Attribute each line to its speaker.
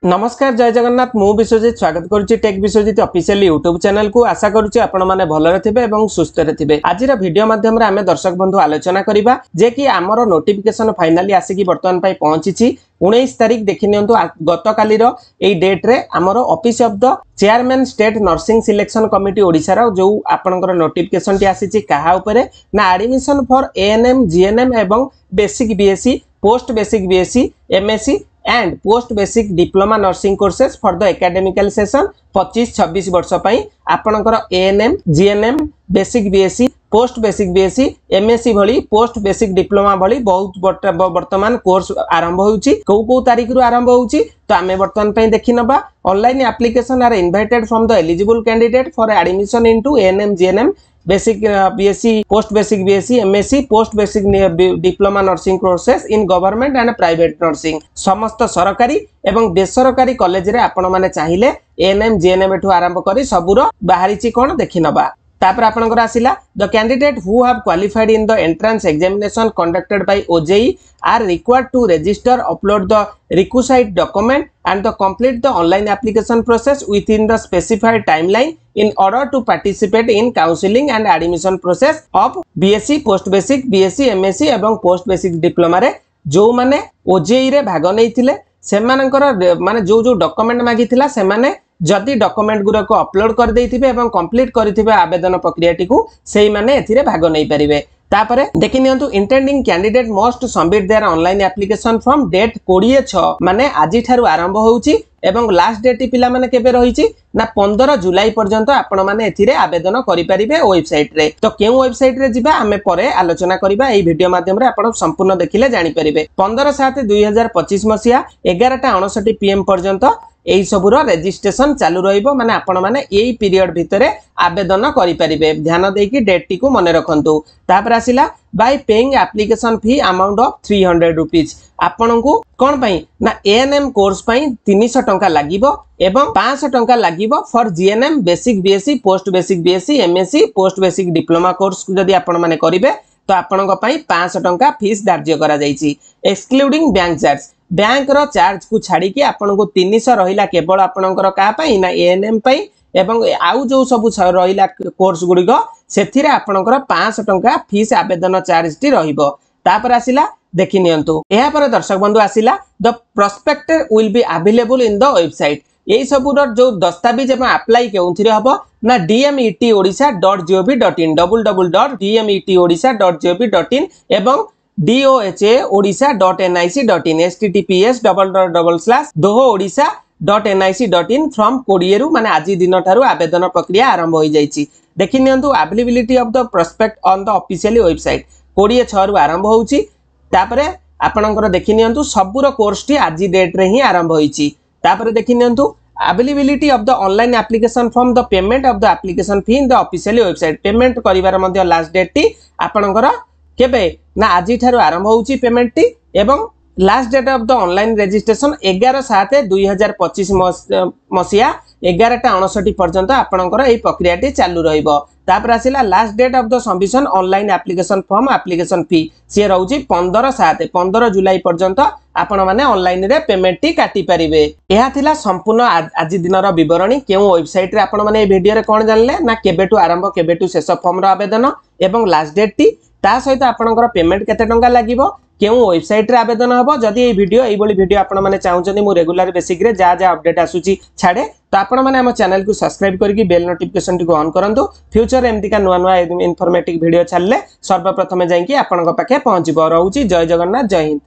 Speaker 1: नमस्कार जय जगन्नाथ मु विश्वजित स्वागत करुच्ची tech Vishwajit official YouTube channel को आशा करुच्ची आपण माने भलरे थिबे एवं सुस्थ रे थिबे। आजिर वीडियो माध्यम रे आमे दर्शक बंधु आलोचना करिबा जे कि हमरो नोटिफिकेशन फाइनली आसी कि वर्तमान पई पहुंचीची 19 तारिख देखि नियंतु गत काली रो एई डेट रे हमरो office of the chairman state nursing selection committee Odisha रो जो आपनकर नोटिफिकेशन टी आसीची काहा उपरे ना एडमिशन फॉर एएनएम जीएनएम एवं basic BSc post basic BSc MSc and post basic diploma nursing courses for the academical session 25-26 वर्ष पई आपनकर ANM GNM basic BSc post basic BSc MSc भली पोस्ट बेसिक डिप्लोमा भली बहुत वर्तमान course आरंभ होउची को तारिख रु आरंभ होउची तो आमे वर्तमान पई देखि नबा online application are invited from the eligible candidate for admission into ANM GNM basic BSc post basic BSc MSc post basic diploma nursing courses in government and private nursing समस्त सरकारी एवं बेसरकारी कॉलेज रे आपण माने चाहिए एएनएम जीएनएम एठू आरंभ करी सबुर बाहरीची कोन देखि नबा। तापर आपनकर आसिला the candidate who have qualified in the entrance examination conducted by OJEE are required to register upload the requisite document and the complete the online application process within the specified timeline in order to participate in counseling and admission process of BSc post basic BSc MSc एवं post basic diploma रे जो माने OJEE रे भाग नै थिले सेमानकर माने जो डॉक्यूमेंट मागी थिला से माने जदि डॉक्यूमेंट गुरा को अपलोड कर देथिबे एवं कंप्लीट करथिबे आवेदन प्रक्रियाटी को सेही माने एथिरे भाग नै परिबे। तापरे देखि नियंतु intending candidate must submit their online application from date 26 माने आजि थारु आरंभ होउची एवं लास्ट डेट पिला माने केबे रहिची ना 15 जुलाई पर्यंत आपण माने एथिरे आवेदन करि परिबे वेबसाइट रे। तो केउ वेबसाइट रे जिबा आमे परे आलोचना करिबा एई वीडियो माध्यम रे आपण संपूर्ण देखिले जानि परिबे। 15/7/2025 मसिया 11:59 PM पर्यंत एई सबुरो रजिस्ट्रेशन चालू रहिबो माने आपण माने एई पीरियड भितरे आवेदन करि परिबे। ध्यान देकी डेट टी को मने रखंतु। तापर आसिला by paying application fee amount of 300 rupees आपण को कोन पई ना एएनएम कोर्स पई 300 टंका लागिबो एवं 500 टंका लागिबो for GNM basic BSc post basic BSc MSc post basic diploma course जदी आपण माने करिवे तो आपण को पई 500 टंका फीस धार्य करा जाईची एक्सक्लूडिंग बैंक चार्ज। बैंक रो चार्ज को छाड़ी कि आपण को 300 रहिला केवल आपणकर का पई ना एएनएम पई एवं आउ जो सब रहिला कोर्स गुडी को सेथिरे आपणकर 500 टंका फीस आवेदन चार्ज टी रहिबो। तापर आसिला देखि नियंतु एहा पर दर्शक बंधु आसिला the prospectus will be available in the website एई सबुर जो दस्तावेज एवं अप्लाई केउथिरे हबो ना dmetodisha.gov.in www.dmetodisha.gov.in एवं dohaodisha.nic.in https://dohaodisha.nic.in फ्रॉम 20 रु माने आजि दिन थारु आवेदन प्रक्रिया आरंभ होई जाईची। देखि नियंतु availability of the prospect on the official website 26 रु आरंभ होउची। तापरे आपनकर देखि नियंतु सबुर कोर्स टी आजि डेट रे ही आरंभ होईची। तापरे देखि नियंतु availability of the online application from the payment of the application fee in the official website payment करिवार मध्ये लास्ट डेट टी आपनकर केबे ना आजि थारु आरंभ होउची पेमेंट टी एवं last date of the online registration 11/7/2025 मसिया 11:59 पर्यंत आपनकर एई प्रक्रियाटी चालू रहिबो। तापर आसिला last date of the submission online application form application fee से रहउची 15 जुलाई पर्यंत आपण माने ऑनलाइन रे पेमेंट टी काटी परिबे। एहा थिला संपूर्ण आजि दिनर विवरणी केउ वेबसाइट रे आपण माने ए वीडियो रे कोन जानले ना केबेटू आरंभ केबेटू शेष फॉर्म रो आवेदन एवं लास्ट डेट टी ता सहित आपनकर पेमेंट केते टंका लागिवो केउ वेबसाइट रे आवेदन हबो। जदि ए वीडियो एई बोली वीडियो आपण माने चाहुचनी मु रेगुलर बेसिक रे जा अपडेट आसुची छाडे तो आपण माने हम चैनल को सब्सक्राइब करके बेल नोटिफिकेशन टी को ऑन करंतु फ्यूचर एमती का नुआ इन्फॉर्मेटिव वीडियो छाडले सर्वप्रथम जाई कि आपण पाखे पहुंचबो। रहउची जय जगन्नाथ जय हिंद।